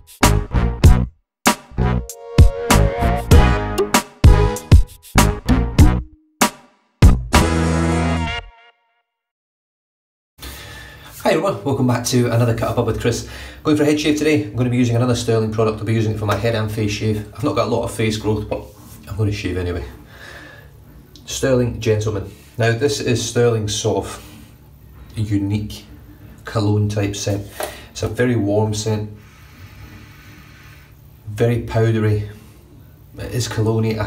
Hi everyone, welcome back to another Cut Up with Chris. Going for a head shave today. I'm going to be using another Stirling product. I'll be using it for my head and face shave. I've not got a lot of face growth, but I'm going to shave anyway. Stirling Gentleman. Now this is Stirling's sort of unique cologne type scent. It's a very warm scent, very powdery. It is cologne-y.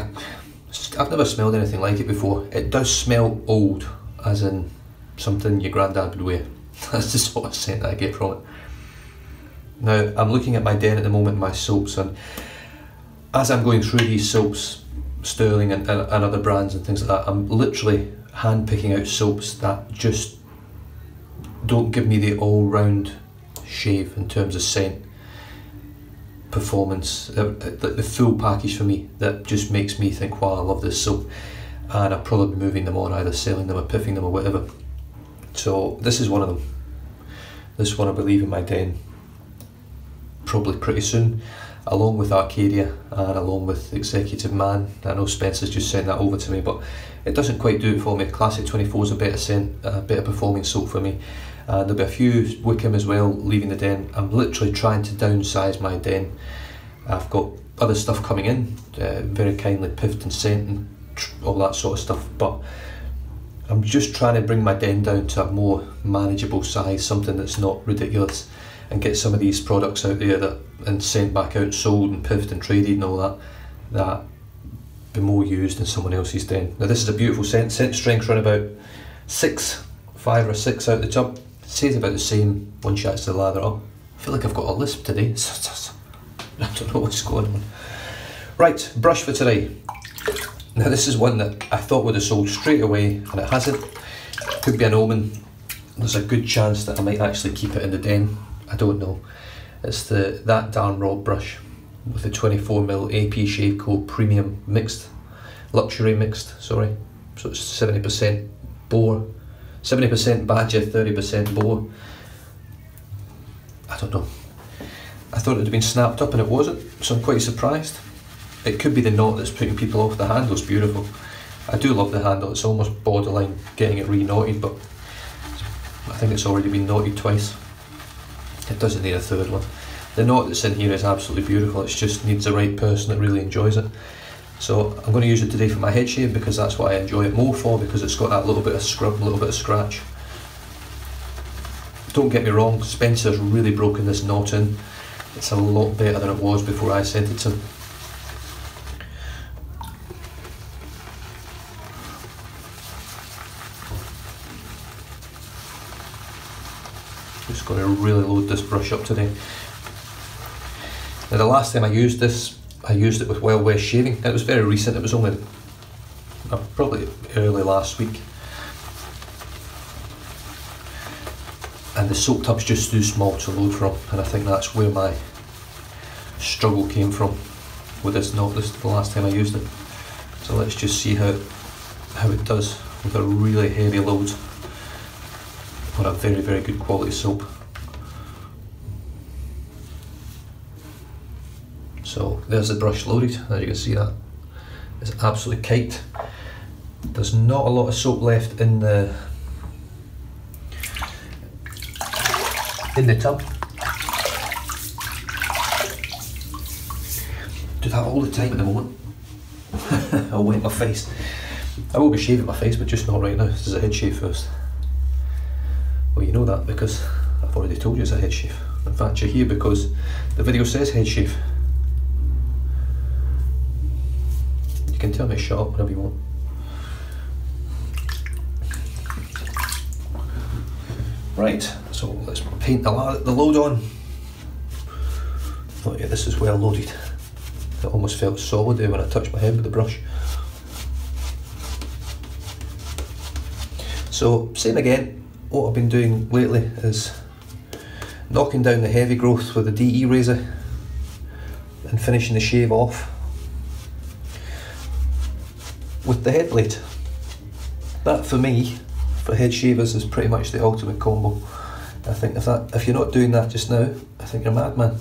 I've never smelled anything like it before. It does smell old, as in something your granddad would wear. That's the sort of scent that I get from it. Now I'm looking at my den at the moment, my soaps, and as I'm going through these soaps, Stirling and other brands and things like that, I'm literally hand picking out soaps that just don't give me the all-round shave in terms of scent, performance, the full package for me, that just makes me think, wow, I love this soap, and I'll probably be moving them on, either selling them or piffing them or whatever. So this is one of them. This one I believe in my den probably pretty soon, along with Arcadia and along with Executive Man. I know Spencer's just sent that over to me, but it doesn't quite do it for me. Classic 24 is a better scent, a better performing soap for me. There'll be a few Wickham as well leaving the den. I'm literally trying to downsize my den. I've got other stuff coming in, very kindly piffed and sent and all that sort of stuff, but I'm just trying to bring my den down to a more manageable size, something that's not ridiculous, and get some of these products out there that and sent back out, sold and piffed and traded and all that be more used in someone else's den. Now this is a beautiful scent strength around about 5 or 6 out the tub. It says about the same once you actually lather up. I feel like I've got a lisp today. I don't know what's going on. Right, brush for today. Now this is one that I thought would have sold straight away and it hasn't. Could be an omen. There's a good chance that I might actually keep it in the den. I don't know. It's the That Darn Rob brush with the 24mm AP Shave Co Premium Mixed, Luxury Mixed, sorry. So it's 70% boar, 70% badger, 30% boar. I don't know. I thought it would have been snapped up and it wasn't, so I'm quite surprised. It could be the knot that's putting people off. The handle's beautiful. I do love the handle. It's almost borderline getting it re-knotted, but I think it's already been knotted twice. It doesn't need a third one. The knot that's in here is absolutely beautiful. It just needs the right person that really enjoys it. So I'm going to use it today for my head shave because that's what I enjoy it more for, because it's got that little bit of scrub, a little bit of scratch. Don't get me wrong, Spencer's really broken this knot in. It's a lot better than it was before I sent it to him. Just going to really load this brush up today. Now the last time I used this, I used it with Wild West shaving. It was very recent. It was only probably early last week, and the soap tub's just too small to load from, and I think that's where my struggle came from with this knot. This is the last time I used it. So let's just see how it does with a really heavy load on a very, very good quality soap. So there's the brush loaded, as you can see that. It's absolutely kite. There's not a lot of soap left in the tub. Do that all the time at the moment. I'll wet my face. I will be shaving my face, but just not right now. This is a head shave first. Well, you know that because I've already told you it's a head shave. In fact, you're here because the video says head shave. You can tell me to shut up whenever you want. Right, so let's paint the load on. Oh yeah, this is well loaded. It almost felt solid there when I touched my head with the brush. So, same again. What I've been doing lately is knocking down the heavy growth with a DE razor and finishing the shave off with the HeadBlade. That for me, for head shavers, is pretty much the ultimate combo. I think if you're not doing that just now, I think you're a madman.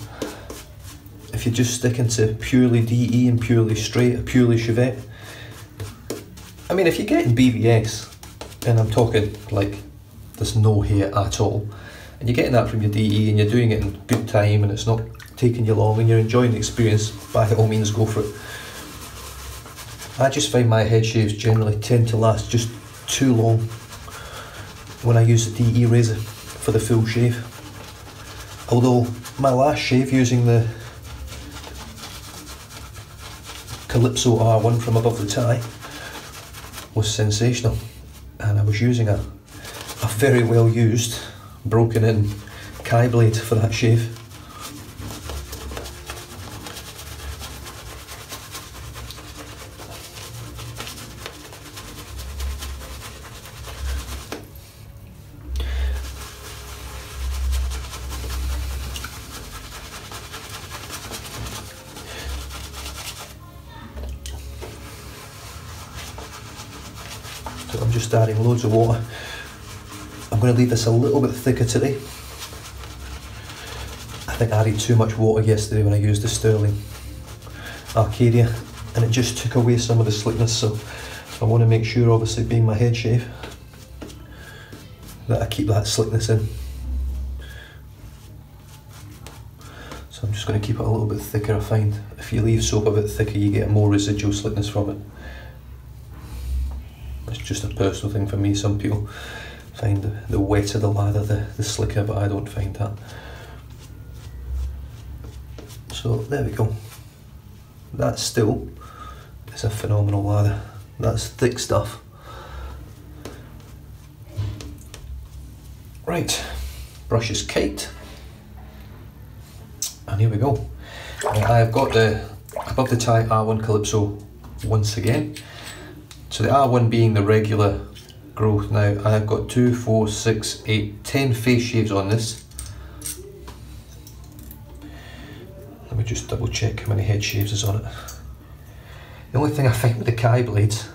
if you're just sticking to purely DE and purely straight, or purely Chevette. I mean, if you're getting BBS, and I'm talking like there's no hair at all, and you're getting that from your DE and you're doing it in good time and it's not taking you long and you're enjoying the experience, by all means go for it. I just find my head shaves generally tend to last just too long when I use the DE razor for the full shave. Although my last shave using the Calypso R1 from above the tie was sensational, and I was using a very well used broken in HeadBlade for that shave. So I'm just adding loads of water. I'm going to leave this a little bit thicker today. I think I added too much water yesterday when I used the Stirling Arcadia, and it just took away some of the slickness, so I want to make sure, obviously being my head shave, that I keep that slickness in. So I'm just going to keep it a little bit thicker. I find if you leave soap a bit thicker you get more residual slickness from it. It's just a personal thing for me. Some people find the wetter the lather the slicker, but I don't find that. So there we go. That still is a phenomenal lather. That's thick stuff. Right, brush is caked, and here we go. I've got the above the tie R1 Calypso once again. So the R1 being the regular growth. Now I've got 2, 4, 6, 8, 10 face shaves on this. Let me just double check how many head shaves is on it. The only thing I find with the HeadBlades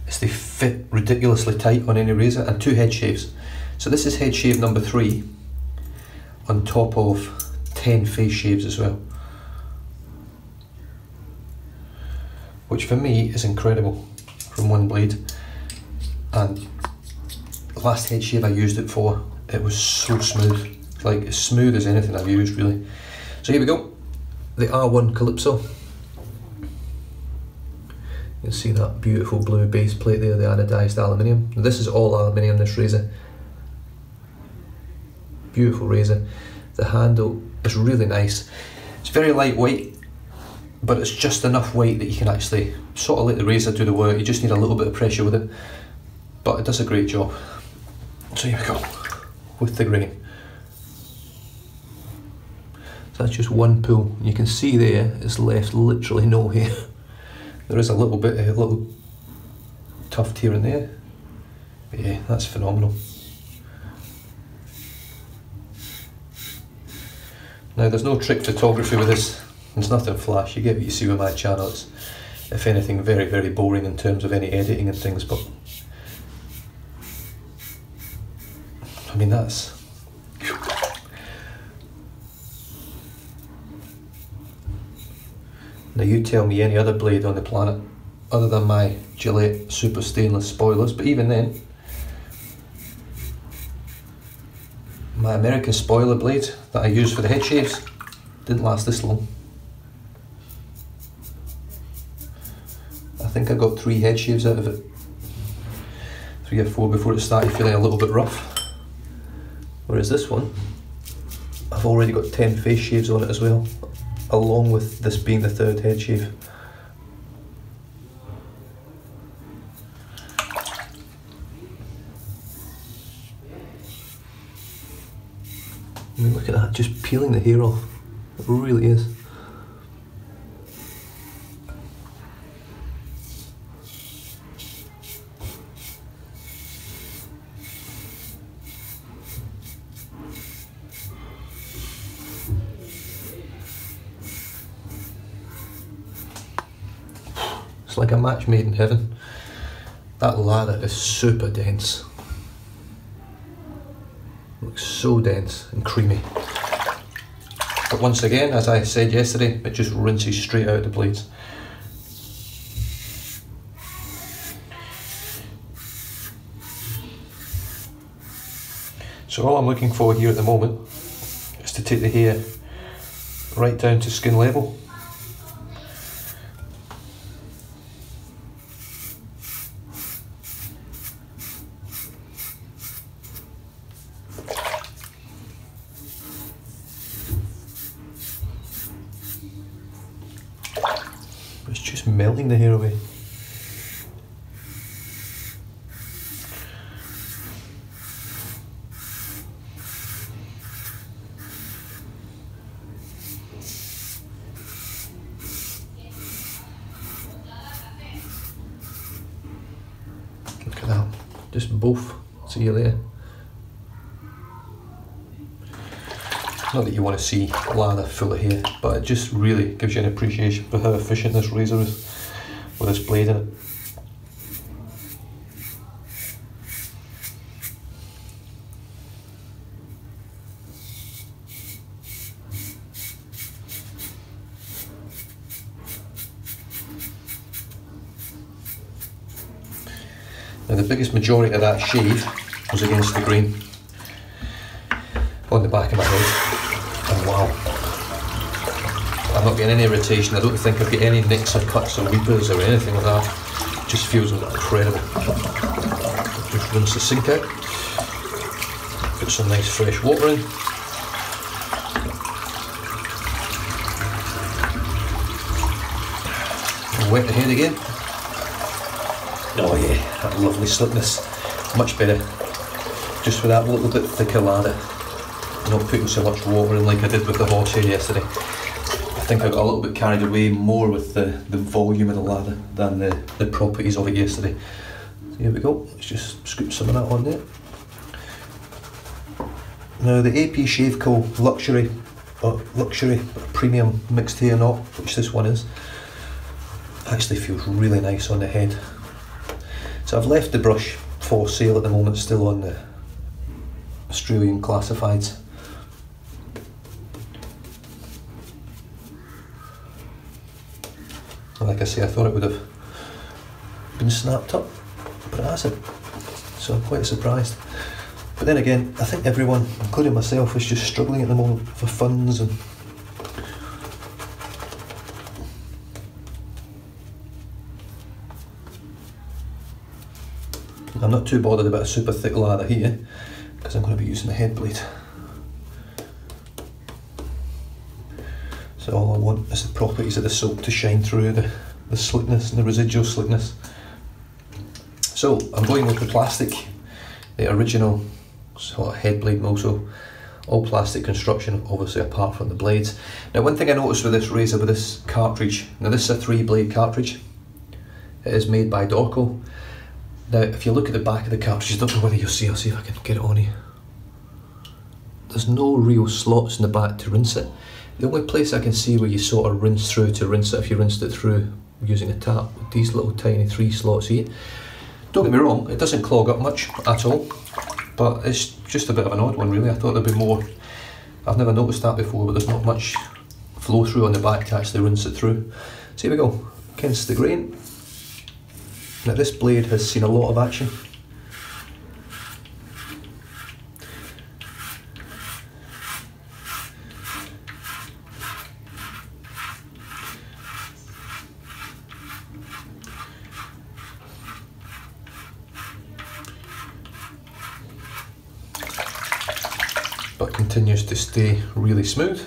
is they fit ridiculously tight on any razor, and 2 head shaves. So this is head shave number 3 on top of 10 face shaves as well, which for me is incredible from one blade. And the last head shave I used it for, it was so smooth, like as smooth as anything I've used really. So here we go, the R1 Calypso. You can see that beautiful blue base plate there, the anodised aluminium. This is all aluminium, this razor. Beautiful razor. The handle is really nice. It's very lightweight, but it's just enough weight that you can actually sort of let the razor do the work. You just need a little bit of pressure with it, but it does a great job. So here we go, with the grain. So that's just one pull. You can see there, it's left literally no hair. There is a little bit, a little tuft here and there, but yeah, that's phenomenal. Now there's no trick photography with this, there's nothing flash, you get what you see with my channel. It's, if anything, very, very boring in terms of any editing and things, but I mean that's... Now you tell me any other blade on the planet, other than my Gillette Super Stainless spoilers, but even then, my American spoiler blade that I use for the head shaves didn't last this long. I think I got 3 head shaves out of it, 3 or 4 before it started feeling a little bit rough. Whereas this one, I've already got 10 face shaves on it as well, along with this being the 3rd head shave. I mean, look at that, just peeling the hair off. It really is. It's like a match made in heaven. That lather is super dense. Looks so dense and creamy. But once again, as I said yesterday, it just rinses straight out of the blades. So all I'm looking for here at the moment is to take the hair right down to skin level. It's just melting the hair away. Look at that, just both. See you later. Not that you want to see lather full of hair, but it just really gives you an appreciation for how efficient this razor is with this blade in it. Now the biggest majority of that shave was against the grain on the back of my head. And wow, I'm not getting any irritation. I don't think I've got any nicks or cuts or weepers or anything like that. It just feels incredible. Just rinse the sink out, put some nice fresh water in. And wet the head again. Oh yeah, that lovely slickness. Much better. Just with that little bit thicker lather. Not putting so much water in like I did with the horsehair yesterday. I think I got a little bit carried away more with the volume of the lather than the properties of it yesterday. So here we go, let's just scoop some of that on there. Now the AP Shave Co luxury premium mixed hair knot, which this one is, actually feels really nice on the head. So I've left the brush for sale at the moment, still on the Australian classifieds. And like I say, I thought it would have been snapped up, but it hasn't. So I'm quite surprised. But then again, I think everyone, including myself, is just struggling at the moment for funds and I'm not too bothered about a super thick lather here because I'm going to be using the HeadBlade. So all I want is the properties of the soap to shine through, the slickness and the residual slickness. So I'm going with the plastic, the original sort of HeadBlade Moso, all plastic construction, obviously apart from the blades. Now one thing I noticed with this razor, with this cartridge, now this is a 3-blade cartridge. It is made by Dorco. Now if you look at the back of the cartridge, I don't know whether you'll see, I'll see if I can get it on here. There's no real slots in the back to rinse it. The only place I can see where you sort of rinse through to rinse it, if you rinsed it through using a tap, with these little tiny 3 slots here. Don't get me wrong, it doesn't clog up much at all, but it's just a bit of an odd one really. I thought there'd be more. I've never noticed that before, but there's not much flow through on the back to actually rinse it through. So here we go, against the grain. Now this blade has seen a lot of action. But continues to stay really smooth.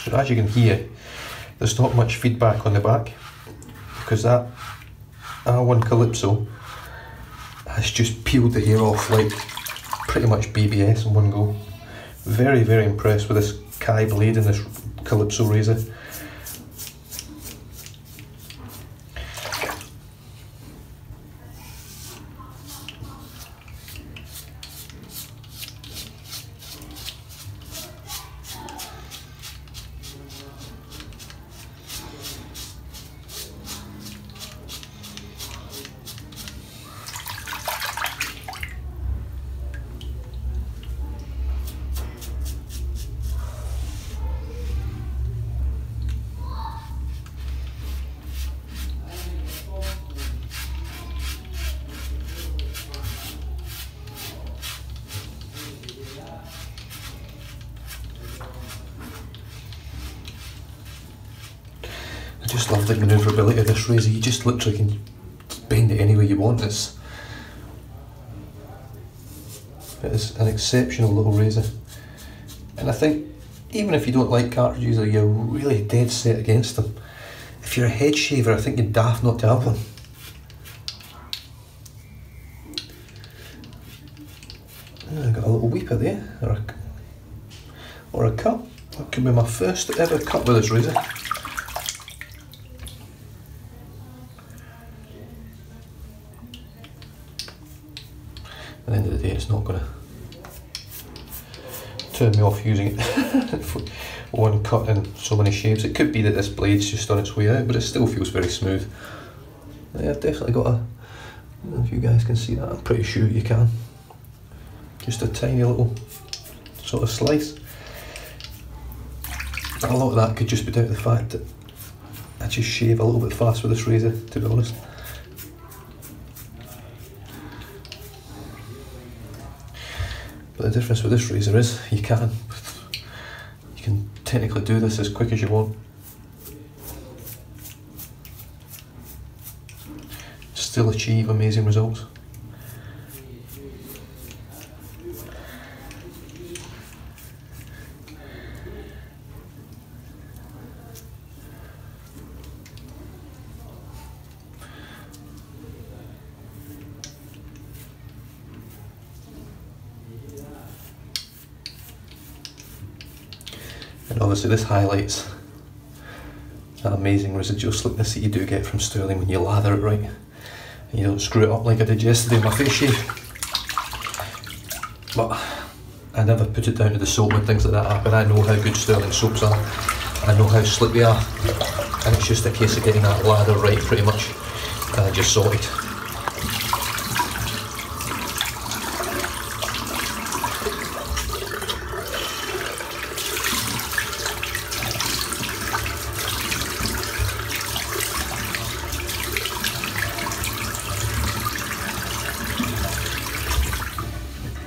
So as you can hear, there's not much feedback on the back because that R1 Calypso has just peeled the hair off like pretty much BBS in one go. Very, very impressed with this Kai blade and this Calypso razor. I just love the manoeuvrability of this razor. You just literally can bend it any way you want. It is an exceptional little razor. And I think even if you don't like cartridges or you're really dead set against them, if you're a head shaver, I think you're daft not to have one. I got a little weeper there, or a cut. That could be my first ever cut with this razor. At the end of the day, it's not going to turn me off using it for one cut in so many shaves. It could be that this blade's just on its way out, but it still feels very smooth. Yeah, I've definitely got a, I don't know if you guys can see that, I'm pretty sure you can. Just a tiny little sort of slice. A lot of that could just be down to the fact that I just shave a little bit fast with this razor, to be honest. But the difference with this razor is you can technically do this as quick as you want. Still achieve amazing results. And obviously this highlights that amazing residual slickness that you do get from Stirling when you lather it right. And you don't screw it up like I did yesterday in my face shave. But I never put it down to the soap when things like that happen. I know how good Stirling soaps are. I know how slick they are. And it's just a case of getting that lather right pretty much. And I just sorted.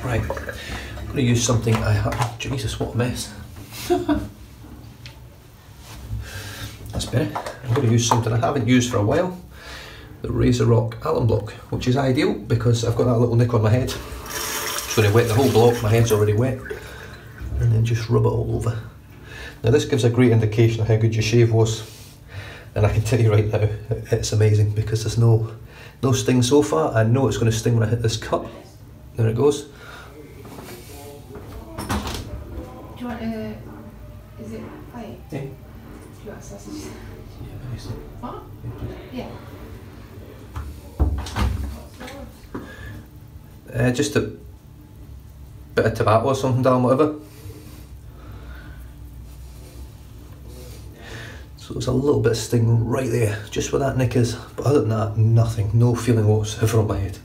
Right, I'm going to use something I have. Jesus, what a mess. That's better. I'm going to use something I haven't used for a while. The Razor Rock alum block, which is ideal because I've got that little nick on my head. Just going to wet the whole block, my head's already wet. And then just rub it all over. Now this gives a great indication of how good your shave was. And I can tell you right now, it's amazing because there's no sting so far. I know it's going to sting when I hit this cut. There it goes. Do you want a, is it pie? Yeah. Do you want a sausage? Yeah, obviously. What? Yeah. Just a bit of tobacco or something down, whatever. So there's a little bit of sting right there, just where that nick is. But other than that, nothing, no feeling whatsoever on my head,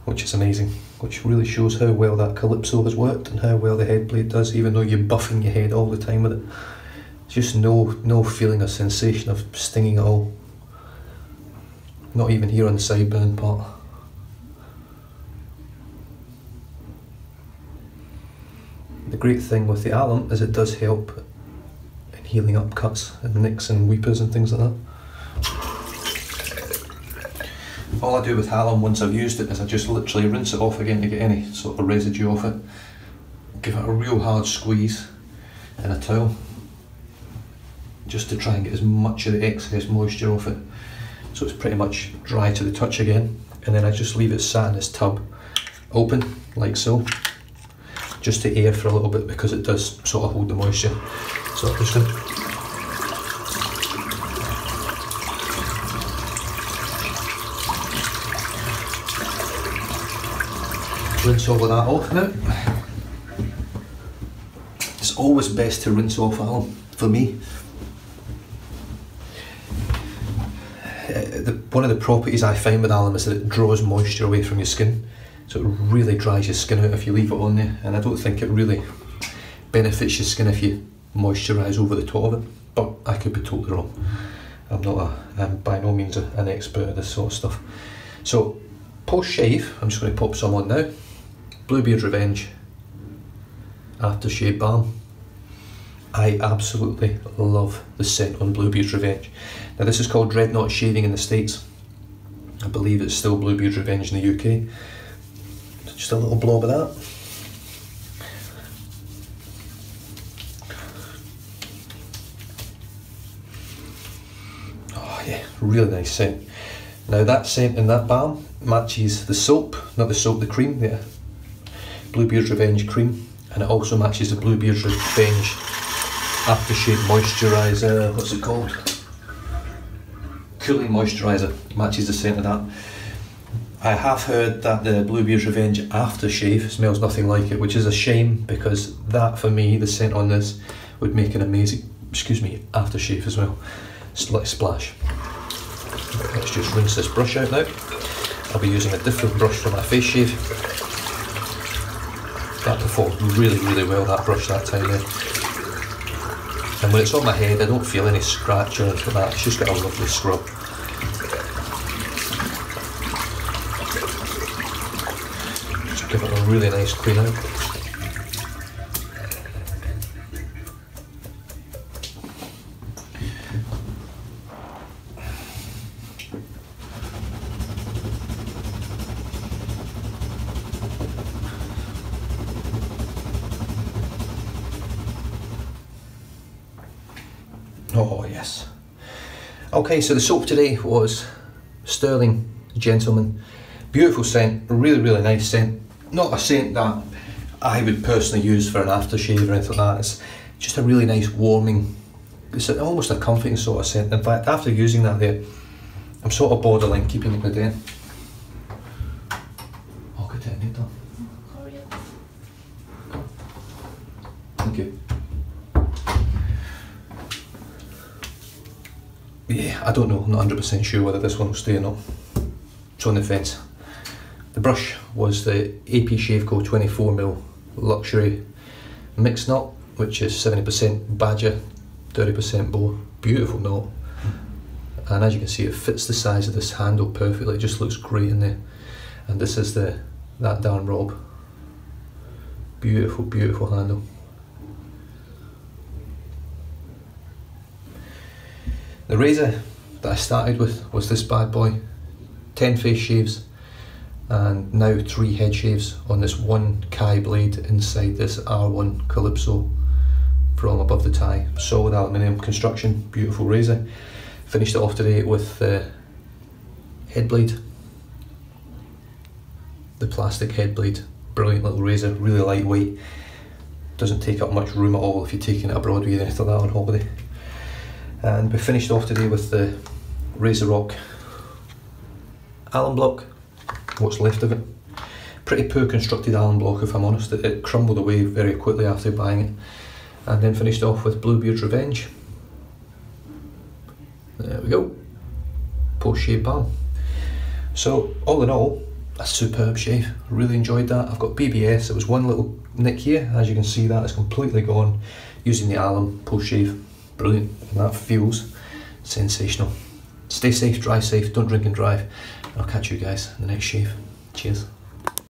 which is amazing. Which really shows how well that Calypso has worked and how well the HeadBlade does, even though you're buffing your head all the time with it. Just no feeling or sensation of stinging at all. Not even here on the sideburn part. The great thing with the alum is it does help in healing up cuts and nicks and weepers and things like that. All I do with alum once I've used it is I just literally rinse it off again to get any sort of residue off it. Give it a real hard squeeze in a towel just to try and get as much of the excess moisture off it so it's pretty much dry to the touch again, and then I just leave it sat in this tub open like so, just to air for a little bit, because it does sort of hold the moisture. So I'm just going to rinse all of that off now. It's always best to rinse off alum, for me. One of the properties I find with alum is that it draws moisture away from your skin, so it really dries your skin out if you leave it on there, and I don't think it really benefits your skin if you moisturise over the top of it, but I could be totally wrong. I'm by no means an expert at this sort of stuff. So post shave, I'm just going to pop some on now. Bluebeard's Revenge aftershave balm. I absolutely love the scent on Bluebeard's Revenge. Now this is called Dreadnought Shaving in the States. I believe it's still Bluebeard's Revenge in the UK. So just a little blob of that. Oh yeah, really nice scent. Now that scent in that balm matches the soap, not the soap, the cream, the Bluebeard's Revenge cream, and it also matches the Bluebeard's Revenge aftershave moisturiser, what's it called? Cooling moisturiser, matches the scent of that. I have heard that the Bluebeard's Revenge aftershave smells nothing like it, which is a shame, because that for me, the scent on this would make an amazing, aftershave as well. Splash. Let's just rinse this brush out now. I'll be using a different brush for my face shave. That performed really, really well, that brush that time there. And when it's on my head, I don't feel any scratch or anything like that. It's just got a lovely scrub. Just give it a really nice clean out. Oh yes. Okay, so the soap today was Stirling Gentleman. Beautiful scent, really, really nice scent. Not a scent that I would personally use for an aftershave or anything like that. It's just a really nice warming, it's almost a comforting sort of scent. In fact, after using that there, I'm sort of borderline keeping it today. Oh, good technique though. Thank you. Yeah, I don't know, I'm not 100% sure whether this one will stay or not. It's on the fence. The brush was the AP Shaveco 24mm Luxury Mixed Knot, which is 70% Badger, 30% Boar. Beautiful knot. And as you can see, it fits the size of this handle perfectly, it just looks great in there. And this is that darn Rob. Beautiful, beautiful handle. The razor that I started with was this bad boy, 10 face shaves and now 3 head shaves on this one Kai blade inside this R1 Calypso from above the tie. Solid aluminium construction, beautiful razor. Finished it off today with the HeadBlade, the plastic HeadBlade. Brilliant little razor, really lightweight, doesn't take up much room at all if you're taking it abroad with you or anything like that on holiday. And we finished off today with the Razor Rock alum block, what's left of it. Pretty poor constructed alum block if I'm honest, it crumbled away very quickly after buying it. And then finished off with Bluebeard's Revenge. There we go, post shave balm. So all in all, a superb shave, really enjoyed that. I've got BBS, it was one little nick here, as you can see that is completely gone, using the alum post shave. Brilliant, and that feels sensational. Stay safe, drive safe, don't drink and drive. I'll catch you guys in the next shave. Cheers.